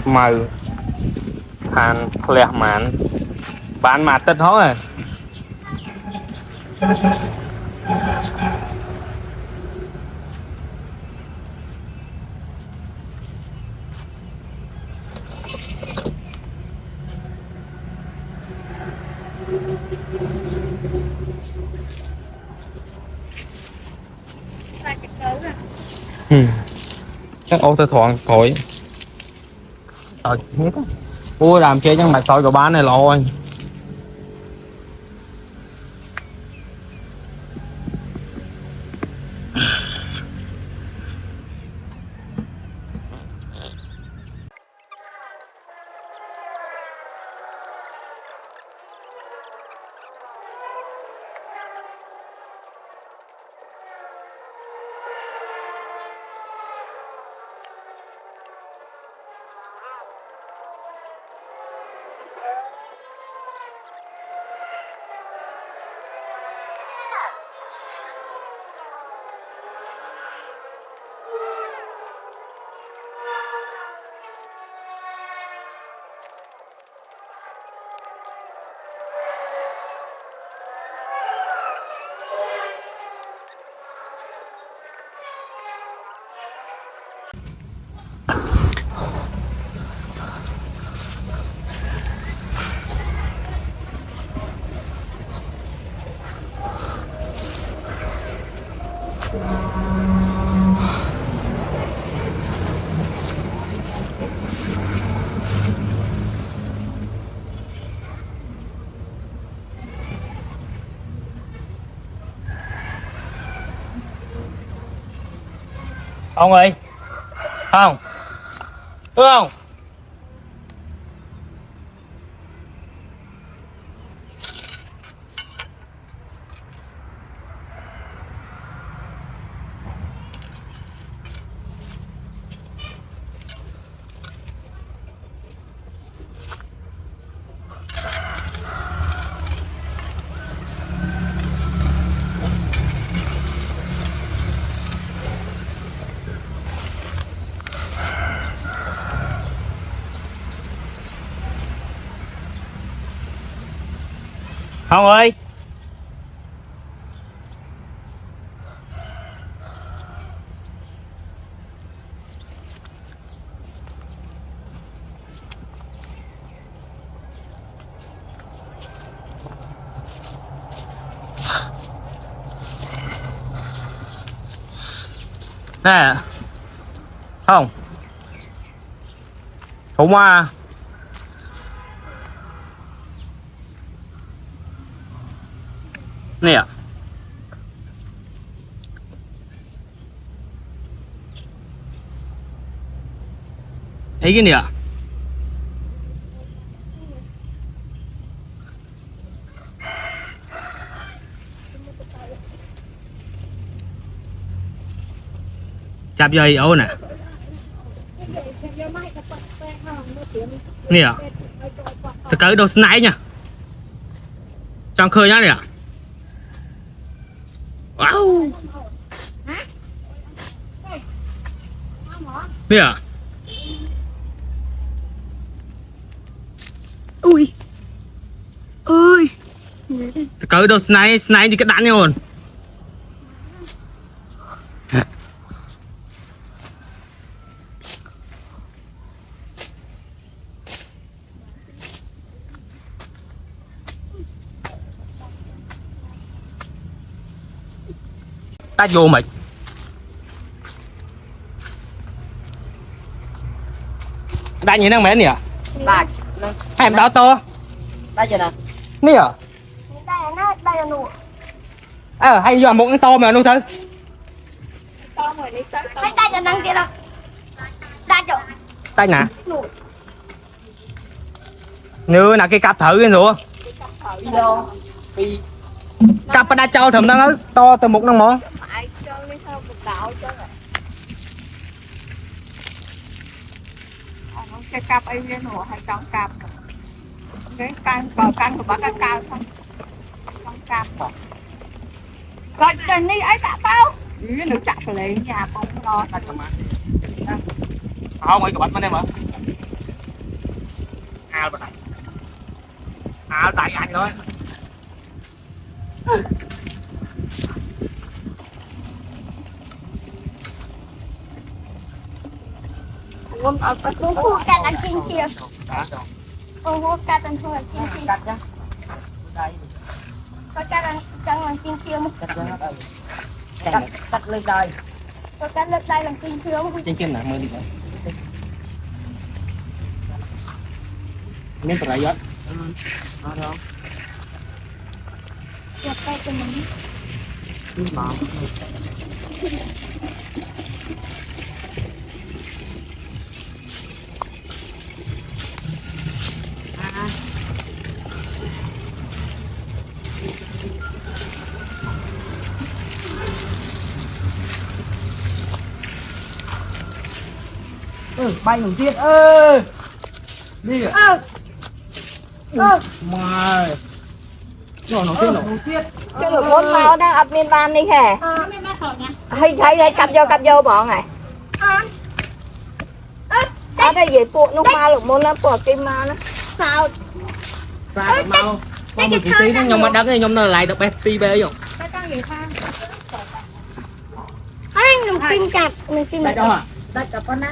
màu than lẹ màn bán mặt tất hết rồi chắc ô tôi thoảng khỏi ui làm chơi chẳng mày tôi của bán này rồi ông ơi không không không ơi nè không không qua nè thấy cái nè chạp dây ấu nè nè thật cỡ đồ snipe nha trong khơi nhá nè wow nè ui ơi cỡ đồ snipe thì cái đạn nhau rồi ta vô mày đang nhìn đang mến nè em đó to đây giờ nè nè hay giờ một cái to mà nuôi thôi đây là năng kia đâu đây chỗ tay nè như là cái cặp thử cái nữa cặp ở đây cho thầm đang to từ một năng mỏ cái cặp ấy lên hồ hay trong cặp cái căn của bác cái cao không trong cặp gọi tình đi ấy tạ tao nó chặt lấy nhà không lo không ấy của bạn em hả tại anh thôi Bố khu cắt ăn chinh chia. Bố cắt ăn thôi chinh chia. cắt ra Có cắt ăn chẳng ăn chinh chia không? cắt lên đây Có cắt lên đây làm chinh chia không? trên kia nè mưa đi miếng tỏi giót Giật tay cho mình. bay nổi tiên ơi đi à mà nổi tiên chứ là bốn màu đang ập miền Nam đi kìa hay cặp vô bọn này ở đây về phụ nó ma lục môn nó phụ kim ma nó Sao? ra mau mau một tí nó nhom mắt đắng này nhom nó lại được bé pi bê rồi Anh đừng tin chặt, đừng tin đây chặt. đâu à đây cặp con này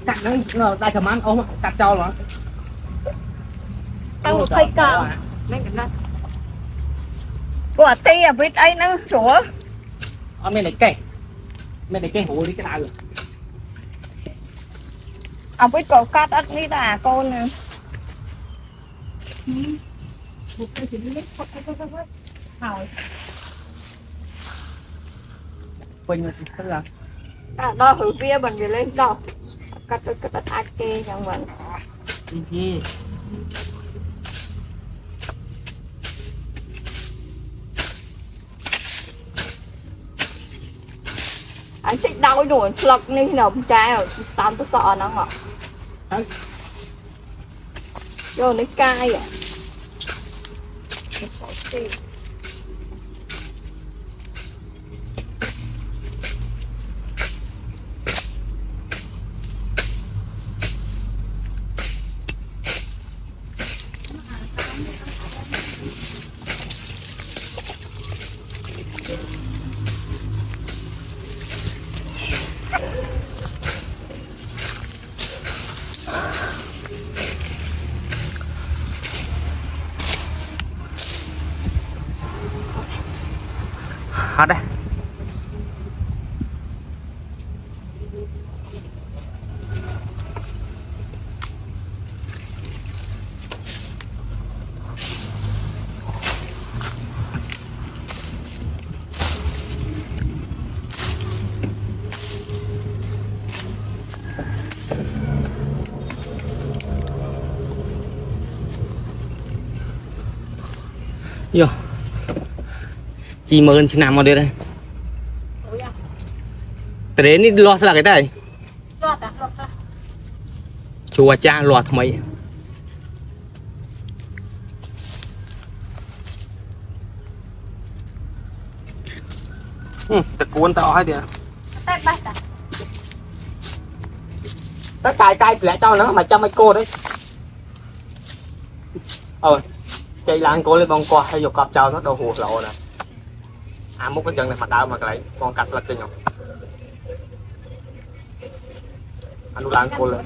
cắt nó đây cầm ăn ôm cắt cho rồi Tao một cây cờ. của ti à biết ấy nó chúa ở bên này cây hổ đi cái nào rồi ông biết cổ cắt ít đi là con nè quên rồi tức là đo hử bia bằng gì lên đâu cắt ai kê chẳng vậy gì anh thích đau đuổi lọc đi nồng trái rồi tao tôi sợ nó ngọt vô nó cay à hết đấy vô chị mơn chị nằm ở đây đây tới đến lo sao là cái này chùa cha lo thằng mấy tật cuốn tao hay tiền tất cài lẽ cho nó mà cho mấy cô đấy chạy làng cô lên bông qua hay dục cọp cho nó đầu hụt lộ nè múc cái chân này mặt đau mà cái con cắt lật chân không anh làng cô lên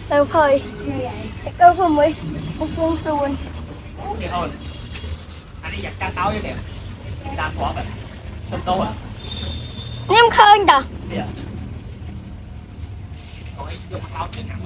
Đâu phơi đâu phơi mới một chung tuần Đi thôi. Anh đi giặt cha táo với kìa. Làm khó vậy. Không tốt à? nem khơi ta Đi à? Thôi, dùng táo chứ nặng.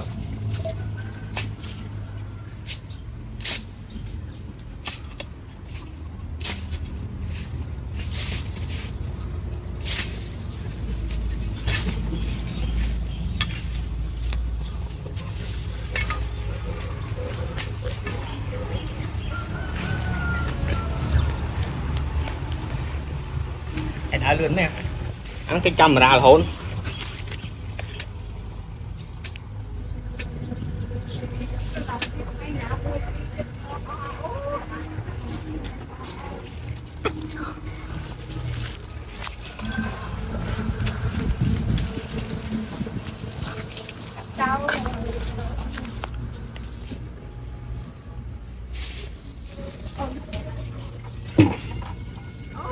Đã lươn nè, ăn cái camera là hôn.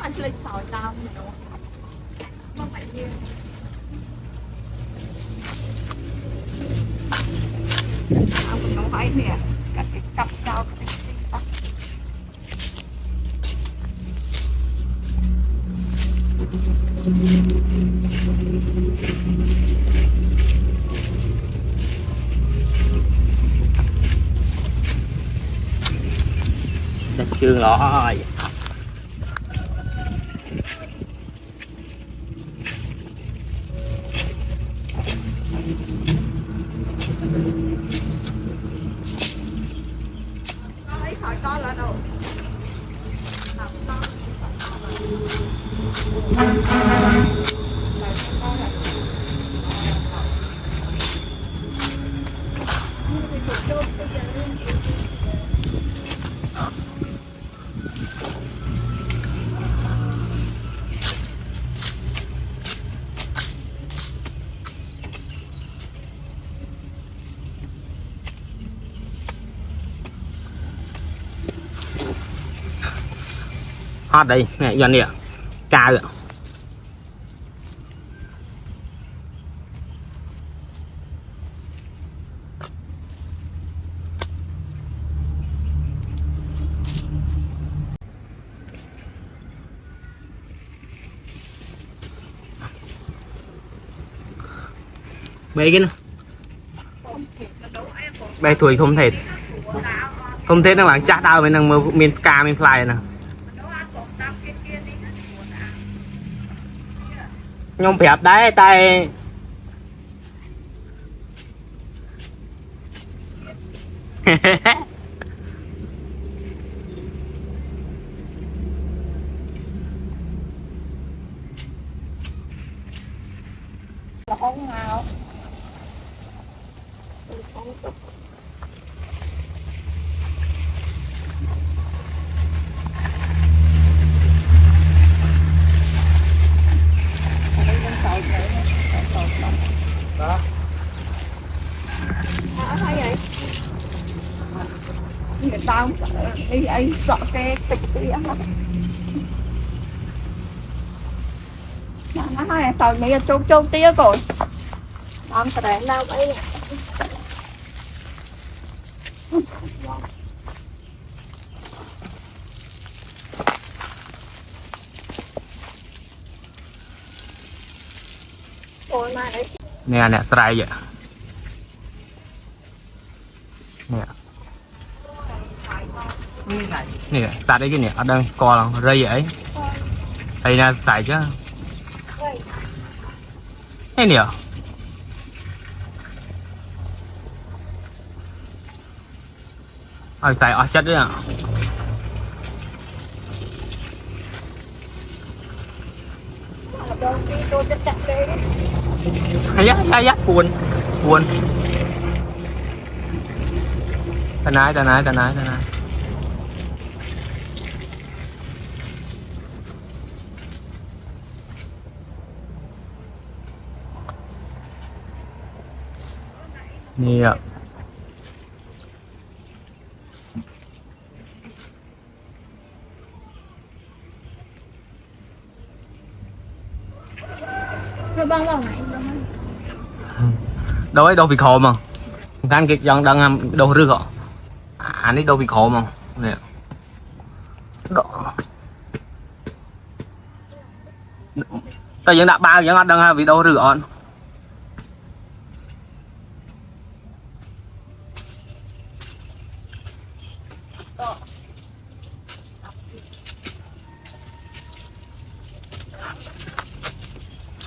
Anh lên sỏi tao nó phải như tao cũng không phải nè cả cái cặp tao Đặt chương rồi. lấy sỏi con là đâu Hot đây, nè, dần nè. Ca rồi. Mấy cái nữa. Bây tuổi thông thịt. Thông thịt đang lắng chát đau với năng miền ca miền fly nè. Nhông phép đấy tay. không nào Đó. thấy vậy người ta đi ấy dọn cái tịch kia nó hay sao mấy chôm chôm tía rồi làm cái đấy nào ấy ôi mà đấy Nè nè, sài vậy. Nè. Nè, sài đấy cái nè, ở đây co là rây vậy. Đây là sài chứ. Đây nè. Sài ở chất đấy à. Dắt buồn ta nái nè. Thôi băng vào này đâu ấy đâu bị khổ mà gan kịch dòng đang đâu rước họ anh ấy đâu bị khổ mà nè ta vẫn đã bao vẫn đang vì đâu rước họ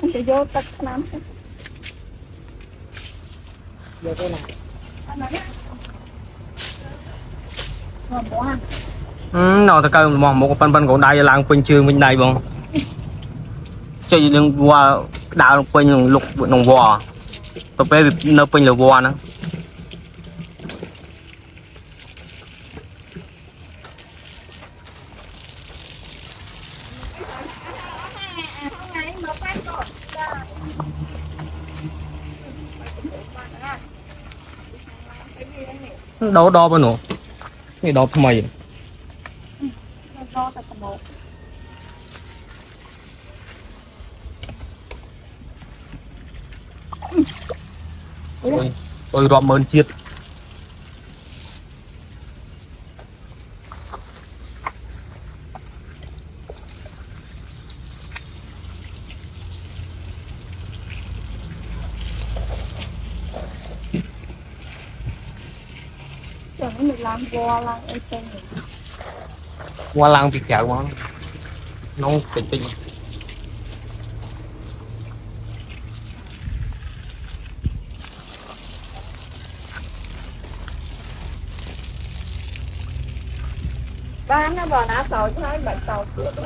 Anh sẽ vô tật lắm. Vô đây này. nó ta coi một phần phần của đây là quanh trường bên đâyបងchơi đừng qua đào quanh lục nòng vò tập về nơi quanh là vò nữa đâu đo bên nữa cái đo thằng mày tôi rọm mơn chiết Chẳng nó mình làm bò làm em xem này. qua làng bị chảo mà nó tỉnh tỉnh Bán nó bò nã sầu chứ nói bệnh sầu trước đó.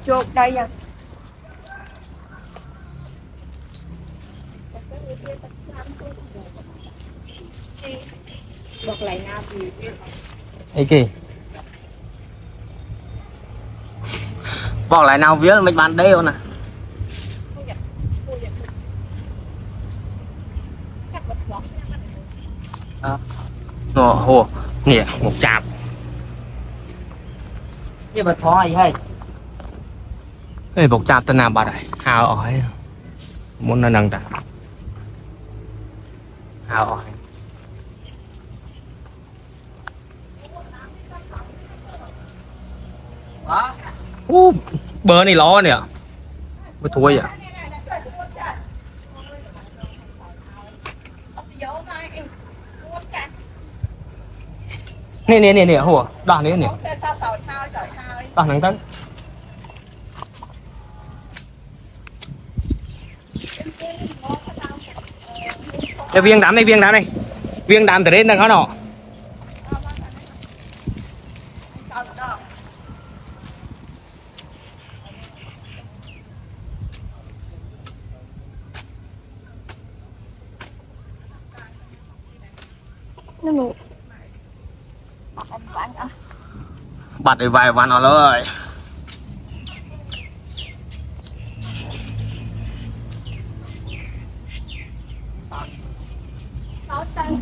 Chốt đây nha. Bật lại nào thì ấy kì bỏ lại nào viết mình bán đeo nè hồ nè một chạp Nhưng mà thoa gì hay. ê một chạp tên nào bà này hào ỏi muốn nó nâng ta hào ỏi bơ này lo nè mới thua vậy nè hồ đỏ nè nè đỏ nắng tấn cái viên đám này viên đám từ đến đang có nọ nó ngủ. bật đi vài ván nó rồi Sáu chân,